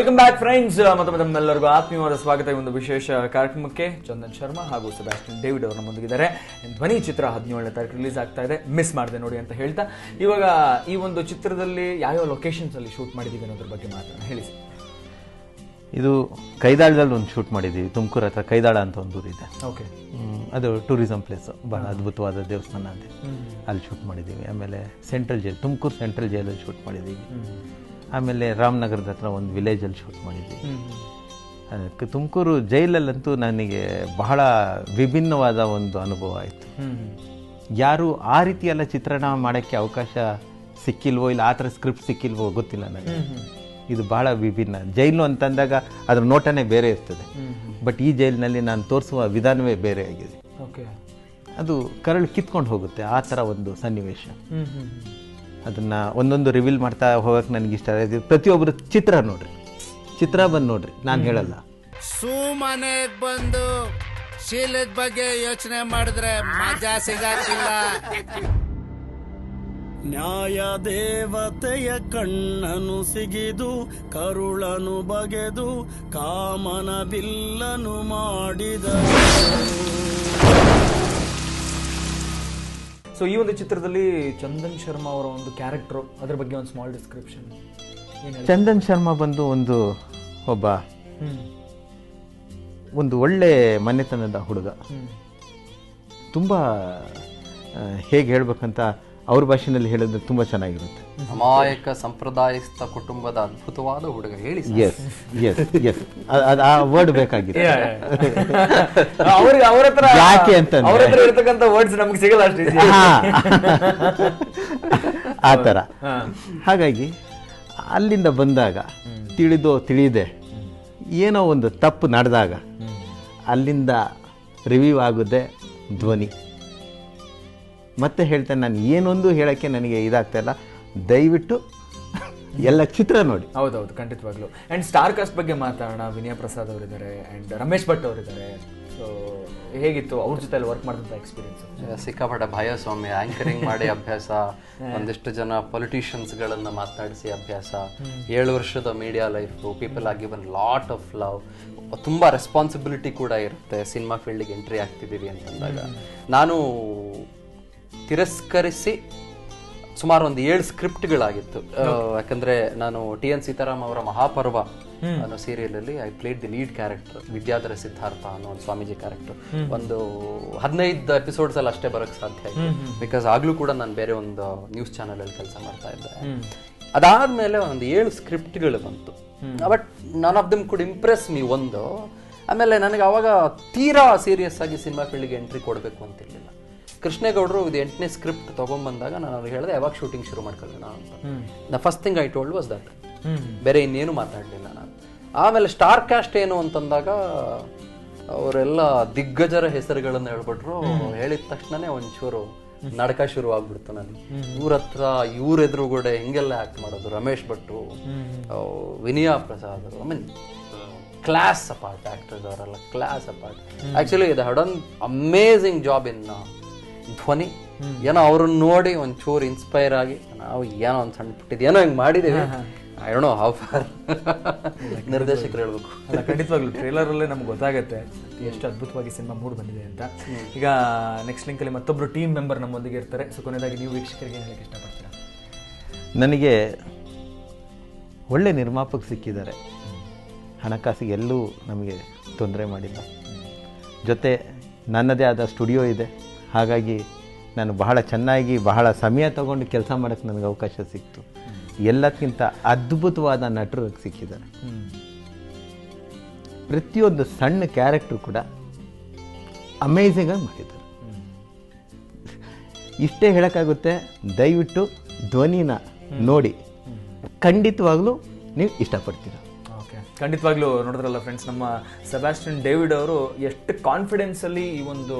Welcome back friends. ಮತ್ತೆ ನಮ್ಮೆಲ್ಲರಿಗೂ ಆತ್ಮೀಯವಾದ ಸ್ವಾಗತ. ಈ ಒಂದು ವಿಶೇಷ ಕಾರ್ಯಕ್ರಮಕ್ಕೆ ಚಂದನ್ ಶರ್ಮಾ ಹಾಗೂ ಸೆಬಾಸ್ಟಿಯನ್ ಡೇವಿಡ್ ಅವರು ನಮ್ಮೊಂದಿಗಿದ್ದಾರೆ. ಧ್ವನಿ ಚಿತ್ರ 17ನೇ ತಾರೀಕು ರಿಲೀಸ್ ಆಗ್ತಾ ಇದೆ, ಮಿಸ್ ಮಾಡದೆ ನೋಡಿ ಅಂತ ಹೇಳ್ತಾ, ಇವಾಗ ಈ ಒಂದು ಚಿತ್ರದಲ್ಲಿ ಯಾವ ಲೊಕೇಶನ್ಸ್ ಅಲ್ಲಿ ಶೂಟ್ ಮಾಡಿದೀವಿ ಅನ್ನೋದ್ರ ಬಗ್ಗೆ ಮಾತಾಡೋಣ, ಹೇಳಿ ಸರ್. ಇದು ಕೈದಾಳದಲ್ಲಿ ಒಂದು ಶೂಟ್ ಮಾಡಿದ್ದೀವಿ. ತುಮಕೂರು ಹತ್ರ ಕೈದಾಳ ಅಂತ ಒಂದು ಊರಿದೆ. ಓಕೆ. ಅದು ಟೂರಿಸಂ ಪ್ಲೇಸ್, ಭಾಳ ಅದ್ಭುತವಾದ ದೇವಸ್ಥಾನ ಅಂತ, ಅಲ್ಲಿ ಶೂಟ್ ಮಾಡಿದ್ದೀವಿ. ಆಮೇಲೆ ಸೆಂಟ್ರಲ್ ಜೈಲ್, ತುಮಕೂರು ಸೆಂಟ್ರಲ್ ಜೈಲಲ್ಲಿ ಶೂಟ್ ಮಾಡಿದ್ದೀವಿ. ಆಮೇಲೆ ರಾಮನಗರದ ಹತ್ರ ಒಂದು ವಿಲೇಜಲ್ಲಿ ಶೂಟ್ ಮಾಡಿದ್ದೀವಿ. ಅದಕ್ಕೆ ತುಮಕೂರು ಜೈಲಲ್ಲಂತೂ ನನಗೆ ಬಹಳ ವಿಭಿನ್ನವಾದ ಒಂದು ಅನುಭವ ಆಯಿತು. ಯಾರು ಆ ರೀತಿಯೆಲ್ಲ ಚಿತ್ರಣ ಮಾಡೋಕ್ಕೆ ಅವಕಾಶ ಸಿಕ್ಕಿಲ್ವೋ, ಇಲ್ಲ ಆ ಥರ ಸ್ಕ್ರಿಪ್ಟ್ ಸಿಕ್ಕಿಲ್ವೋ ಗೊತ್ತಿಲ್ಲ ನನಗೆ. ಇದು ಬಹಳ ವಿಭಿನ್ನ. ಜೈಲು ಅಂತಂದಾಗ ಅದ್ರ ನೋಟನೇ ಬೇರೆ ಇರ್ತದೆ. ಬಟ್ ಈ ಜೈಲಿನಲ್ಲಿ ನಾನು ತೋರಿಸುವ ವಿಧಾನವೇ ಬೇರೆ ಆಗಿದೆ. ಅದು ಕರಳು ಕಿತ್ಕೊಂಡು ಹೋಗುತ್ತೆ, ಆ ಥರ ಒಂದು ಸನ್ನಿವೇಶ. ಅದನ್ನು ಒಂದೊಂದು ರಿವೀಲ್ ಮಾಡ್ತಾ ಹೋಗಕ್ಕೆ ನನಗೆ ಇಷ್ಟ ಆಗಿದೆ. ಪ್ರತಿಯೊಬ್ಬರು ಚಿತ್ರ ನೋಡ್ರಿ, ಚಿತ್ರ ಬಂದು ನೋಡ್ರಿ, ನಾನು ಹೇಳಲ್ಲ. ಸುಮನೆಗೆ ಬಂದು ಶೀಲದ ಬಗ್ಗೆ ಯೋಚನೆ ಮಾಡಿದ್ರೆ ಮಜಾ ಸಿಗಕ್ಕಿಲ್ಲ. ನ್ಯಾಯ ದೇವತೆಯ ಕಣ್ಣನು ಸಿಗಿದು ಕರುಳನು ಬಗೆದು ಕಾಮನ ಬಿಲ್ಲನು ಮಾಡಿದ. ಸೊ ಈ ಒಂದು ಚಿತ್ರದಲ್ಲಿ ಚಂದನ್ ಶರ್ಮಾ ಅವರ ಒಂದು ಕ್ಯಾರೆಕ್ಟರ್, ಅದ್ರ ಬಗ್ಗೆ ಒಂದು ಸ್ಮಾಲ್ ಡಿಸ್ಕ್ರಿಪ್ಷನ್. ಚಂದನ್ ಶರ್ಮಾ ಬಂದು ಒಬ್ಬ ಒಂದು ಒಳ್ಳೆ ಮನೆತನದ ಹುಡುಗ. ತುಂಬ ಹೇಗೆ ಹೇಳ್ಬೇಕಂತ ಅವ್ರ ಭಾಷೆನಲ್ಲಿ ಹೇಳಿದ್ರೆ ತುಂಬ ಚೆನ್ನಾಗಿರುತ್ತೆ. ಅಮಾಯಕ ಸಂಪ್ರದಾಯಸ್ಥ ಕುಟುಂಬದ ಅದ್ಭುತವಾದ ಹುಡುಗ, ಹೇಳಿ. ಎಸ್ ಎಸ್ ಎಸ್, ಆ ವರ್ಡ್ ಬೇಕಾಗಿದೆ. ಯಾಕೆ ಅಂತಂದ್ರೆ ಇರ್ತಕ್ಕಂಥ ವರ್ಡ್ಸ್ ನಮ್ಗೆ ಸಿಗಲ್ಲ ಅಷ್ಟೇ ಆ ಥರ. ಹಾಗಾಗಿ ಅಲ್ಲಿಂದ ಬಂದಾಗ ತಿಳಿದೆ ಏನೋ ಒಂದು ತಪ್ಪು ನಡೆದಾಗ ಅಲ್ಲಿಂದ ರಿವ್ಯೂ ಆಗುತ್ತೆ ಧ್ವನಿ. ಮತ್ತೆ ಹೇಳ್ತೇನೆ, ನಾನು ಏನೊಂದು ಹೇಳೋಕ್ಕೆ ನನಗೆ ಇದಾಗ್ತಾ ಇಲ್ಲ. ದಯವಿಟ್ಟು ಎಲ್ಲ ಚಿತ್ರ ನೋಡಿ. ಹೌದೌದು, ಖಂಡಿತವಾಗ್ಲು. ಆ್ಯಂಡ್ ಸ್ಟಾರ್ ಕಾಸ್ಟ್ ಬಗ್ಗೆ ಮಾತಾಡೋಣ. ವಿನಯ ಪ್ರಸಾದ್ ಅವರಿದ್ದಾರೆ ಆ್ಯಂಡ್ ರಮೇಶ್ ಭಟ್ ಅವರಿದ್ದಾರೆ. ಸೊ ಹೇಗಿತ್ತು ಅವ್ರ ಜೊತೆ ವರ್ಕ್ ಮಾಡಿದಂಥ ಎಕ್ಸ್ಪೀರಿಯನ್ಸ್? ಸಿಕ್ಕಾಪಟ್ಟೆ ಭಯ ಸೌಮ್ಯ, ಆಂಕರಿಂಗ್ ಮಾಡಿ ಅಭ್ಯಾಸ, ಒಂದಿಷ್ಟು ಜನ ಪೊಲಿಟಿಷಿಯನ್ಸ್ಗಳನ್ನು ಮಾತನಾಡಿಸಿ ಅಭ್ಯಾಸ, 7 ವರ್ಷದ media life, people are given lot of love, ತುಂಬ ರೆಸ್ಪಾನ್ಸಿಬಿಲಿಟಿ ಕೂಡ ಇರುತ್ತೆ. ಸಿನಿಮಾ ಫೀಲ್ಡಿಗೆ ಎಂಟ್ರಿ ಆಗ್ತಿದ್ದೀವಿ ಅಂತಂದಾಗ ನಾನು ತಿರಸ್ಕರಿಸಿ ಸುಮಾರು ಒಂದು 7 ಸ್ಕ್ರಿಪ್ಟ್ಗಳಾಗಿತ್ತು. ಯಾಕಂದ್ರೆ ನಾನು TN ಸೀತಾರಾಮ್ ಅವರ ಮಹಾಪರ್ವ ಅನ್ನೋ ಸೀರಿಯಲಲ್ಲಿ I played the lead character, Vidyadhara Siddhartha ಅನ್ನೋ ಒಂದು ಸ್ವಾಮೀಜಿ ಕ್ಯಾರೆಕ್ಟರ್. ಒಂದು 15 ಎಪಿಸೋಡ್ಸ್ ಅಲ್ಲಿ ಅಷ್ಟೇ ಬರೋಕ್ಕೆ ಸಾಧ್ಯ ಆಯಿತು, ಬಿಕಾಸ್ ಆಗ್ಲೂ ಕೂಡ ನಾನು ಬೇರೆ ಒಂದು ನ್ಯೂಸ್ ಚಾನಲ್ ಅಲ್ಲಿ ಕೆಲಸ ಮಾಡ್ತಾ ಇದ್ದೆ. ಅದಾದ್ಮೇಲೆ ಒಂದು 7 ಸ್ಕ್ರಿಪ್ಟ್ಗಳು ಬಂತು. But none of them could Impress me ಒಂದು. ಆಮೇಲೆ ನನಗೆ ಅವಾಗ ತೀರಾ ಸೀರಿಯಸ್ ಆಗಿ ಸಿನಿಮಾ ಫೀಲ್ಡ್ಗೆ ಎಂಟ್ರಿ ಕೊಡಬೇಕು ಅಂತಿರ್ಲಿಲ್ಲ. ಕೃಷ್ಣೇಗೌಡರು ಇದು 8ನೇ ಸ್ಕ್ರಿಪ್ಟ್ ತಗೊಂಡ್ಬಂದಾಗ ನಾನು ಅವ್ರಿಗೆ ಹೇಳಿದೆ, ಯಾವಾಗ ಶೂಟಿಂಗ್ ಶುರು ಮಾಡ್ಕೊಳ್ಳೋಣ ಅಂತ. The first thing I told was that. ಬೇರೆ ಇನ್ನೇನು ಮಾತಾಡಲಿಲ್ಲ ನಾನು. ಆಮೇಲೆ ಸ್ಟಾರ್ ಕ್ಯಾಸ್ಟ್ ಏನು ಅಂತಂದಾಗ ಅವರೆಲ್ಲ ದಿಗ್ಗಜರ ಹೆಸರುಗಳನ್ನು ಹೇಳ್ಬಿಟ್ರು. ಹೇಳಿದ ತಕ್ಷಣನೇ ಒಂಚೂರು ನಾಟಕ ಶುರು ಆಗ್ಬಿಡ್ತು ನನಗೆ. ಇವ್ರ ಎದುರುಗಡೆ ಹಿಂಗೆಲ್ಲ ಆಕ್ಟ್ ಮಾಡೋದು. ರಮೇಶ್ ಭಟ್ರು, Vinaya Prasad, I mean class apart actors ಅವರೆಲ್ಲ, class apart. Actually they have done amazing job in Dhwani. ಏನೋ ಅವ್ರನ್ನ ನೋಡಿ ಒಂಚೂರು ಇನ್ಸ್ಪೈರ್ ಆಗಿ ನಾವು ಏನೋ ಒಂದು ಸಣ್ಣ ಪುಟ್ಟಿದ್ದು ಏನೋ ಹಿಂಗೆ ಮಾಡಿದ್ದೀವಿ. I don't know how far ನಿರ್ದೇಶಕರು ಹೇಳ್ಬೇಕು. ಖಂಡಿತವಾಗ್ಲೂ ಟ್ರೇಲರ್ ಅಲ್ಲೇ ನಮ್ಗೆ ಗೊತ್ತಾಗುತ್ತೆ ಎಷ್ಟು ಅದ್ಭುತವಾಗಿ ಸಿನಿಮಾ ಮೂಡ್ ಬಂದಿದೆ ಅಂತ. ಈಗ ನೆಕ್ಸ್ಟ್ ಲಿಂಕಲ್ಲಿ ಮತ್ತೊಬ್ಬರು ಟೀಮ್ ಮೆಂಬರ್ ನಮ್ಮೊಂದಿಗೆ ಇರ್ತಾರೆ. ಸೊ ಕೊನೆಯದಾಗಿ ನೀವು ವೀಕ್ಷಕರಿಗೆ ಏನು ಹೇಳಕ್ಕೆ ಇಷ್ಟಪಡ್ತೀರಾ? ನನಗೆ ಒಳ್ಳೆ ನಿರ್ಮಾಪಕ ಸಿಕ್ಕಿದ್ದಾರೆ. ಹಣಕಾಸಿಗೆ ಎಲ್ಲೂ ನಮಗೆ ತೊಂದರೆ ಮಾಡಿಲ್ಲ. ಜೊತೆ ನನ್ನದೇ ಆದ ಸ್ಟುಡಿಯೋ ಇದೆ. ಹಾಗಾಗಿ ನಾನು ಬಹಳ ಚೆನ್ನಾಗಿ ಬಹಳ ಸಮಯ ತಗೊಂಡು ಕೆಲಸ ಮಾಡೋಕ್ಕೆ ನನಗೆ ಅವಕಾಶ ಸಿಕ್ತು. ಎಲ್ಲಕ್ಕಿಂತ ಅದ್ಭುತವಾದ ನಟರು ಸಿಕ್ಕಿದ್ದಾರೆ. ಪ್ರತಿಯೊಂದು ಸಣ್ಣ ಕ್ಯಾರೆಕ್ಟ್ರು ಕೂಡ ಅಮೇಝಿಂಗ್ ಆಗಿ ಮಾಡಿದ್ದಾರೆ. ಇಷ್ಟೇ ಹೇಳೋಕ್ಕಾಗುತ್ತೆ. ದಯವಿಟ್ಟು ಧ್ವನಿನ ನೋಡಿ, ಖಂಡಿತವಾಗ್ಲೂ ನೀವು ಇಷ್ಟಪಡ್ತೀರ. ಖಂಡಿತವಾಗ್ಲೂ ನೋಡಿದ್ರಲ್ಲ ಫ್ರೆಂಡ್ಸ್, ನಮ್ಮ ಸೆಬಾಸ್ಟಿಯನ್ ಡೇವಿಡ್ ಅವರು ಎಷ್ಟು ಕಾನ್ಫಿಡೆನ್ಸ್ ಅಲ್ಲಿ ಈ ಒಂದು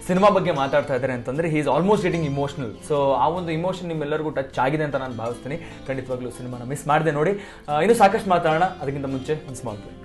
ಸಿನಿಮಾ ಬಗ್ಗೆ ಮಾತಾಡ್ತಾ ಇದ್ದಾರೆ ಅಂತಂದ್ರೆ, he is almost getting emotional. So ಆ ಒಂದು ಇಮೋಷನ್ ನಿಮ್ಮೆಲ್ಲರಿಗೂ ಟಚ್ ಆಗಿದೆ ಅಂತ ನಾನು ಭಾವಿಸ್ತೀನಿ. ಖಂಡಿತವಾಗ್ಲೂ ಸಿನಿಮಾನ ಮಿಸ್ ಮಾಡದೆ ನೋಡಿ. ಇನ್ನೂ ಸಾಕಷ್ಟು ಮಾತಾಡೋಣ. ಅದಕ್ಕಿಂತ ಮುಂಚೆ ಒಂದು ಸ್ಮಾಲ್ ಬ್ರೇಕ್.